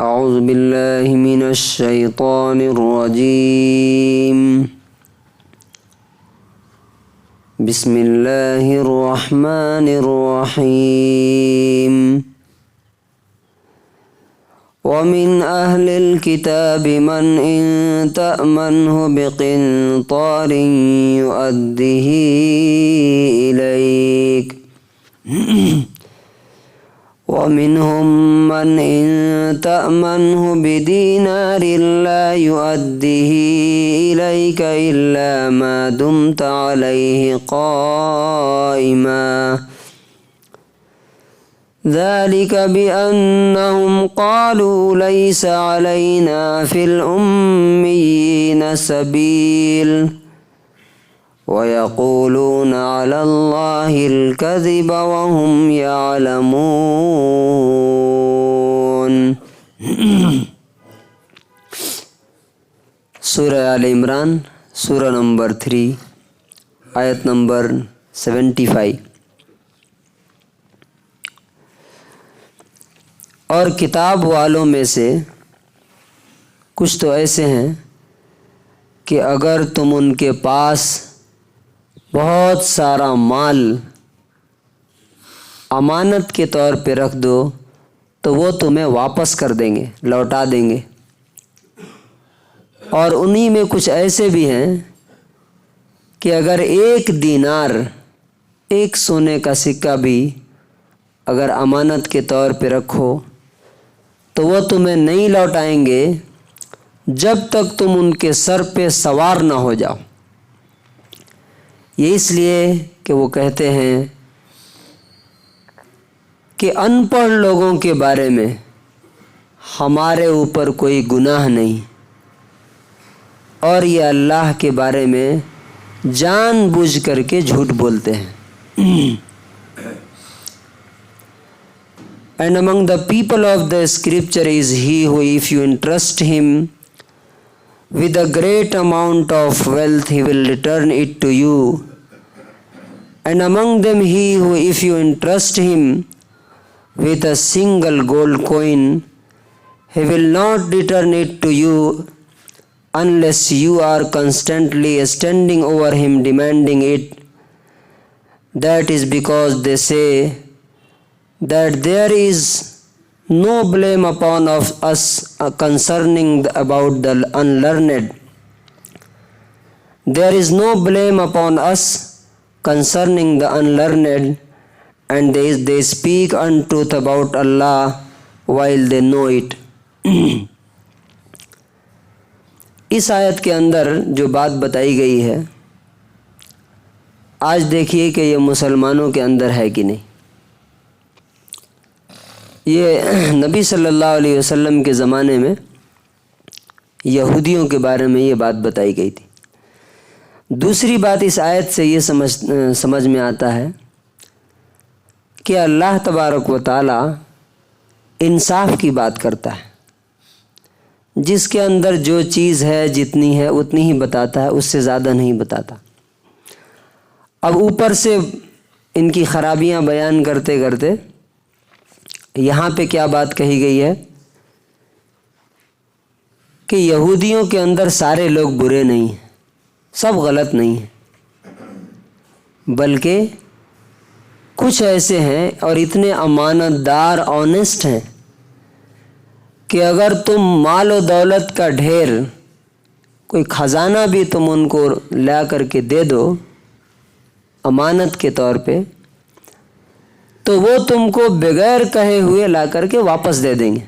اعوذ باللہ من الشیطان الرجیم بسم اللہ الرحمن الرحیم ومن أهل الكتاب من إن تأمنه بقنطار يؤده إليك ومنهم من إن تأمنه بدينار لا يؤده إليك إلا ما دمت عليه قائما ذلك بأنهم قالوا ليس علينا في الأميين سبيل ويقولون على الله الكذب وهم يعلمون. سورہ آل عمران سورہ نمبر 3 آیت نمبر 75. اور کتاب والوں میں سے کچھ تو ایسے ہیں کہ اگر تم ان کے پاس بہت سارا مال امانت کے طور پہ رکھ دو تو وہ تمہیں واپس کر دیں گے، لوٹا دیں گے. اور انہی میں کچھ ایسے بھی ہیں کہ اگر 1 دینار 1 سونے کا سکہ بھی اگر امانت کے طور پہ رکھو تو وہ تمہیں نہیں لوٹائیں گے جب تک تم ان کے سر پہ سوار نہ ہو جاؤ. یہ اس لیے کہ وہ کہتے ہیں کہ ان پڑھ لوگوں کے بارے میں ہمارے اوپر کوئی گناہ نہیں، اور یہ اللہ کے بارے میں جان بوجھ کر کے جھوٹ بولتے ہیں. And among the people of the scripture is he who, if you entrust him with a great amount of wealth, he will return it to you. And among them he who, if you entrust him with a single gold coin, he will not return it to you unless you are constantly standing over him demanding it. That is because they say that there is no blame upon of us concerning about the unlearned. There is no blame upon us concerning the unlearned, and they speak untruth about Allah while they know it. اس آیت کے اندر جو بات بتائی گئی ہے، آج دیکھیے کہ یہ مسلمانوں کے اندر ہے کہ نہیں. یہ نبی صلی اللہ علیہ وسلم کے زمانے میں یہودیوں کے بارے میں یہ بات بتائی گئی تھی. دوسری بات اس آیت سے یہ سمجھ میں آتا ہے کہ اللہ تبارک و تعالی انصاف کی بات کرتا ہے. جس کے اندر جو چیز ہے جتنی ہے اتنی ہی بتاتا ہے، اس سے زیادہ نہیں بتاتا. اب اوپر سے ان کی خرابیاں بیان کرتے کرتے یہاں پہ کیا بات کہی گئی ہے کہ یہودیوں کے اندر سارے لوگ برے نہیں ہیں، سب غلط نہیں ہیں، بلکہ کچھ ایسے ہیں اور اتنے امانت دار آنیسٹ ہیں کہ اگر تم مال و دولت کا ڈھیر کوئی خزانہ بھی تم ان کو لا کر کے دے دو امانت کے طور پہ تو وہ تم کو بغیر کہے ہوئے لا کر کے واپس دے دیں گے.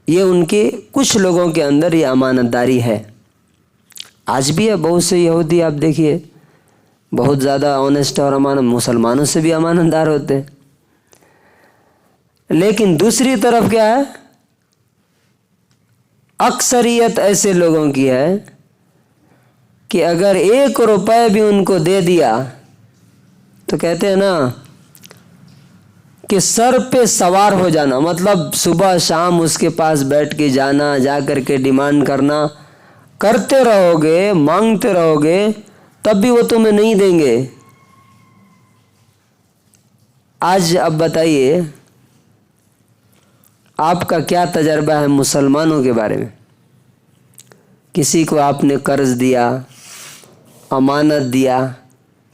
یہ ان کے کچھ لوگوں کے اندر یہ امانت داری ہے. آج بھی ہے، بہت سے یہودی آپ دیکھیے بہت زیادہ آنیسٹ اور مسلمانوں سے بھی امانت دار ہوتے ہیں. لیکن دوسری طرف کیا ہے، اکثریت ایسے لوگوں کی ہے کہ اگر 1 روپے بھی ان کو دے دیا تو کہتے ہیں نا کہ سر پہ سوار ہو جانا، مطلب صبح شام اس کے پاس بیٹھ کے جانا، جا کر کے ڈیمانڈ کرنا، کرتے رہو گے، مانگتے رہو گے، تب بھی وہ تمہیں نہیں دیں گے. آج اب بتائیے آپ کا کیا تجربہ ہے مسلمانوں کے بارے میں؟ کسی کو آپ نے قرض دیا، امانت دیا،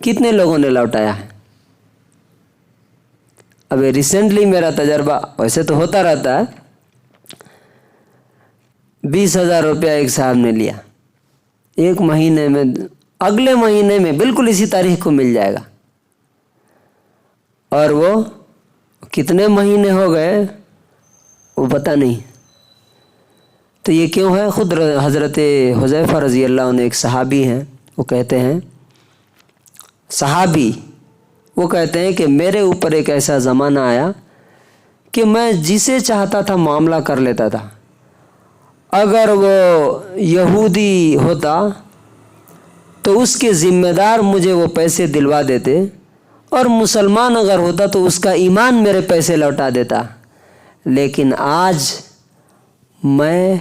کتنے لوگوں نے لوٹایا ہے؟ ابھی ریسنٹلی میرا تجربہ، ویسے تو ہوتا رہتا ہے، 20,000 روپیہ ایک صاحب نے لیا، ایک مہینے میں، اگلے مہینے میں بالکل اسی تاریخ کو مل جائے گا، اور وہ کتنے مہینے ہو گئے وہ پتہ نہیں۔ تو یہ کیوں ہے؟ خود حضرت حذیفہ رضی اللہ عنہ ایک صحابی ہیں، وہ کہتے ہیں، صحابی وہ کہتے ہیں کہ میرے اوپر ایک ایسا زمانہ آیا کہ میں جسے چاہتا تھا معاملہ کر لیتا تھا۔ اگر وہ یہودی ہوتا تو اس کے ذمہ دار مجھے وہ پیسے دلوا دیتے، اور مسلمان اگر ہوتا تو اس کا ایمان میرے پیسے لوٹا دیتا۔ لیکن آج میں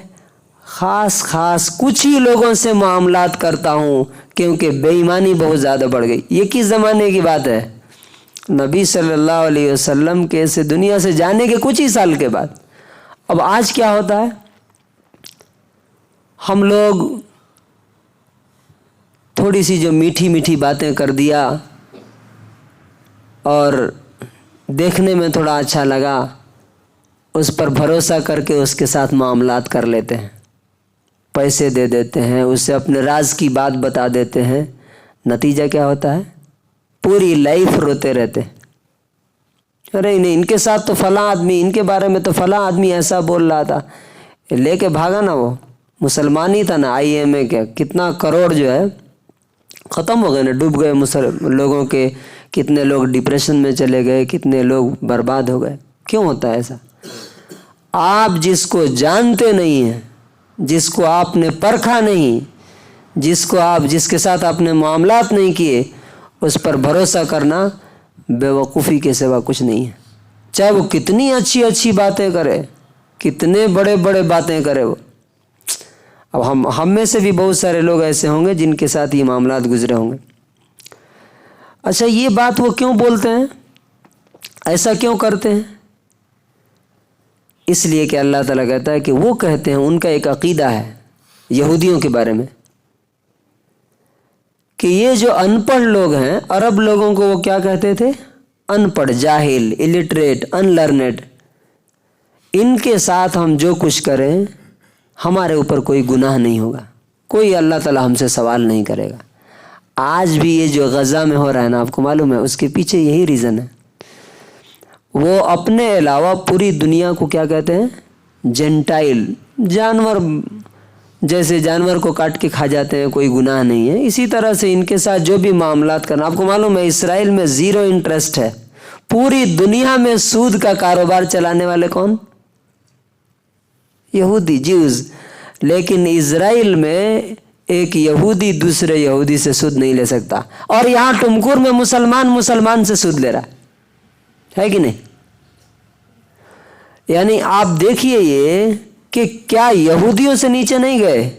خاص کچھ ہی لوگوں سے معاملات کرتا ہوں کیونکہ بے ایمانی بہت زیادہ بڑھ گئی۔ یہ کس زمانے کی بات ہے؟ نبی صلی اللہ علیہ وسلم کے سے دنیا سے جانے کے کچھ ہی سال کے بعد۔ اب آج کیا ہوتا ہے؟ ہم لوگ تھوڑی سی جو میٹھی میٹھی باتیں کر دیا اور دیکھنے میں تھوڑا اچھا لگا، اس پر بھروسہ کر کے اس کے ساتھ معاملات کر لیتے ہیں، پیسے دے دیتے ہیں، اسے اپنے راز کی بات بتا دیتے ہیں۔ نتیجہ کیا ہوتا ہے؟ پوری لائف روتے رہتے، ارے نہیں، ان کے ساتھ تو فلاں آدمی، ان کے بارے میں تو فلاں آدمی ایسا بول رہا تھا، لے کے بھاگا نا، وہ مسلمان ہی تھا نا، IMA کیا کتنا کروڑ جو ہے ختم ہو گئے نا، ڈوب گئے لوگوں کے، کتنے لوگ ڈپریشن میں چلے گئے، کتنے لوگ برباد ہو گئے۔ کیوں ہوتا ہے ایسا؟ آپ جس کو جانتے نہیں ہیں، جس کو آپ نے پرکھا نہیں، جس کے ساتھ آپ نے معاملات نہیں کیے، اس پر بھروسہ کرنا بے وقوفی کے سوا کچھ نہیں ہے، چاہے وہ کتنی اچھی اچھی باتیں کرے، کتنے بڑے بڑے باتیں کرے وہ۔ اب ہم میں سے بھی بہت سارے لوگ ایسے ہوں گے جن کے ساتھ یہ معاملات گزرے ہوں گے۔ اچھا، یہ بات وہ کیوں بولتے ہیں؟ ایسا کیوں کرتے ہیں؟ اس لیے کہ اللہ تعالیٰ کہتا ہے کہ وہ کہتے ہیں، ان کا ایک عقیدہ ہے یہودیوں کے بارے میں کہ یہ جو ان پڑھ لوگ ہیں، عرب لوگوں کو وہ کیا کہتے تھے؟ ان پڑھ، جاہل، الٹریٹ، ان لرنڈ۔ ان کے ساتھ ہم جو کچھ کریں ہمارے اوپر کوئی گناہ نہیں ہوگا، کوئی اللہ تعالیٰ ہم سے سوال نہیں کرے گا۔ آج بھی یہ جو غزہ میں ہو رہا ہے نا، آپ کو معلوم ہے اس کے پیچھے یہی ریزن ہے۔ وہ اپنے علاوہ پوری دنیا کو کیا کہتے ہیں؟ جینٹائل، جانور، جیسے جانور کو کاٹ کے کھا جاتے ہیں، کوئی گناہ نہیں ہے، اسی طرح سے ان کے ساتھ جو بھی معاملات کرنا۔ آپ کو معلوم ہے اسرائیل میں 0 انٹرسٹ ہے، پوری دنیا میں سود کا کاروبار چلانے والے کون؟ یہودی، جیوز۔ لیکن اسرائیل میں ایک یہودی دوسرے یہودی سے سود نہیں لے سکتا، اور یہاں ٹمکور میں مسلمان سے سود لے رہا ہے کہ نہیں؟ یعنی آپ دیکھیے یہ کہ کیا یہودیوں سے نیچے نہیں گئے؟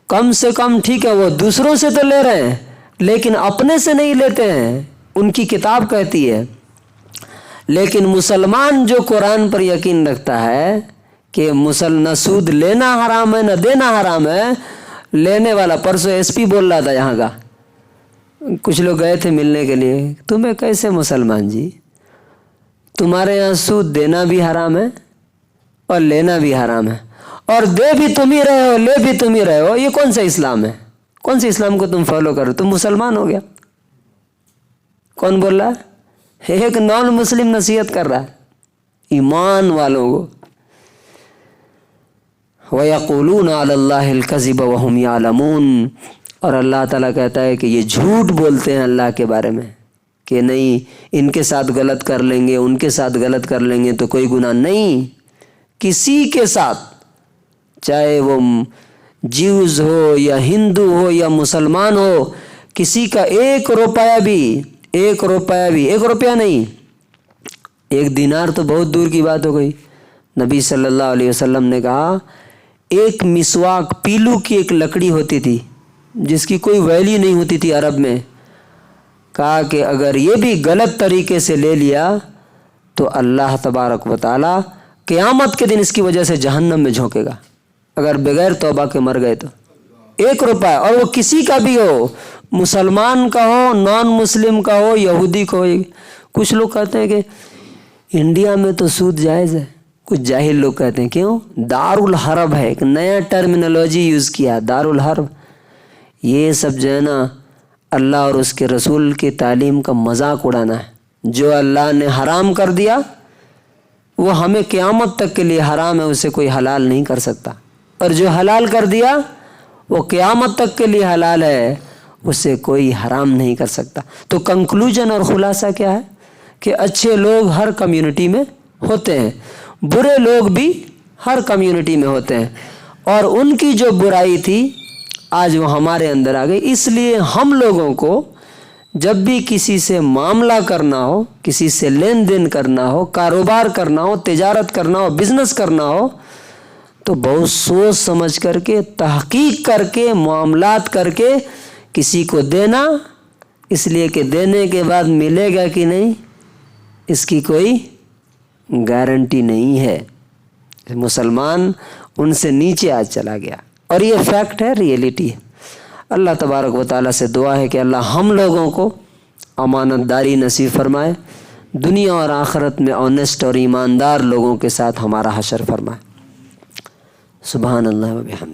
کم سے کم ٹھیک ہے وہ دوسروں سے تو لے رہے ہیں لیکن اپنے سے نہیں لیتے ہیں، ان کی کتاب کہتی ہے۔ لیکن مسلمان جو قرآن پر یقین رکھتا ہے کہ نہ سود لینا حرام ہے نہ دینا حرام ہے، لینے والا پرسوں SP بول رہا تھا یہاں کا، کچھ لوگ گئے تھے ملنے کے لیے، تمہیں کیسے مسلمان جی، تمہارے یہاں سود دینا بھی حرام ہے اور لینا بھی حرام ہے، اور دے بھی تم ہی رہے ہو، لے بھی تم ہی رہے ہو، یہ کون سا اسلام ہے؟ کون سے اسلام کو تم فالو کرو؟ تم مسلمان ہو گیا۔ کون بول رہا ہے؟ ایک نان مسلم نصیحت کر رہا ہے ایمان والوں کو۔ وَيَقُولُونَ عَلَى اللَّهِ الْكَذِبَ وَهُمْ يَعْلَمُونَ، اور اللہ تعالیٰ کہتا ہے کہ یہ جھوٹ بولتے ہیں اللہ کے بارے میں کہ نہیں ان کے ساتھ غلط کر لیں گے، ان کے ساتھ غلط کر لیں گے تو کوئی گناہ نہیں۔ کسی کے ساتھ، چاہے وہ جیوز ہو یا ہندو ہو یا مسلمان ہو، کسی کا 1 روپیہ بھی، 1 روپیہ نہیں، 1 دینار تو بہت دور کی بات ہو گئی۔ نبی صلی اللہ علیہ وسلم نے کہا ایک مسواک، پیلو کی ایک لکڑی ہوتی تھی جس کی کوئی ویلیو نہیں ہوتی تھی عرب میں، کہا کہ اگر یہ بھی غلط طریقے سے لے لیا تو اللہ تبارک و تعالیٰ قیامت کے دن اس کی وجہ سے جہنم میں جھونکے گا اگر بغیر توبہ کے مر گئے تو. 1 روپہ اور وہ کسی کا بھی ہو، مسلمان کا ہو، نان مسلم کا ہو، یہودی کا ہو. کچھ لوگ کہتے ہیں کہ انڈیا میں تو سود جائز ہے. کچھ جاہل لوگ کہتے ہیں کیوں؟ دار الحرب ہے، ایک نیا ٹرمینالوجی یوز کیا، دار الحرب. یہ سب جو ہے نا اللہ اور اس کے رسول کی تعلیم کا مذاق اڑانا ہے. جو اللہ نے حرام کر دیا وہ ہمیں قیامت تک کے لیے حرام ہے، اسے کوئی حلال نہیں کر سکتا، اور جو حلال کر دیا وہ قیامت تک کے لیے حلال ہے، اسے کوئی حرام نہیں کر سکتا. تو کنکلوژن اور خلاصہ کیا ہے کہ اچھے لوگ ہر کمیونٹی میں ہوتے ہیں، برے لوگ بھی ہر کمیونٹی میں ہوتے ہیں، اور ان کی جو برائی تھی آج وہ ہمارے اندر آ گئی. اس لیے ہم لوگوں کو جب بھی کسی سے معاملہ کرنا ہو، کسی سے لین دین کرنا ہو، کاروبار کرنا ہو، تجارت کرنا ہو، بزنس کرنا ہو، تو بہت سوچ سمجھ کر کے، تحقیق کر کے، معاملات کر کے کسی کو دینا، اس لیے کہ دینے کے بعد ملے گا کہ نہیں اس کی کوئی گارنٹی نہیں ہے. مسلمان ان سے نیچے آج چلا گیا، اور یہ فیکٹ ہے، ریئلٹی ہے. اللہ تبارک و تعالیٰ سے دعا ہے کہ اللہ ہم لوگوں کو امانت داری نصیب فرمائے، دنیا اور آخرت میں آنیسٹ اور ایماندار لوگوں کے ساتھ ہمارا حشر فرمائے. سبحان اللہ و بحمدہ.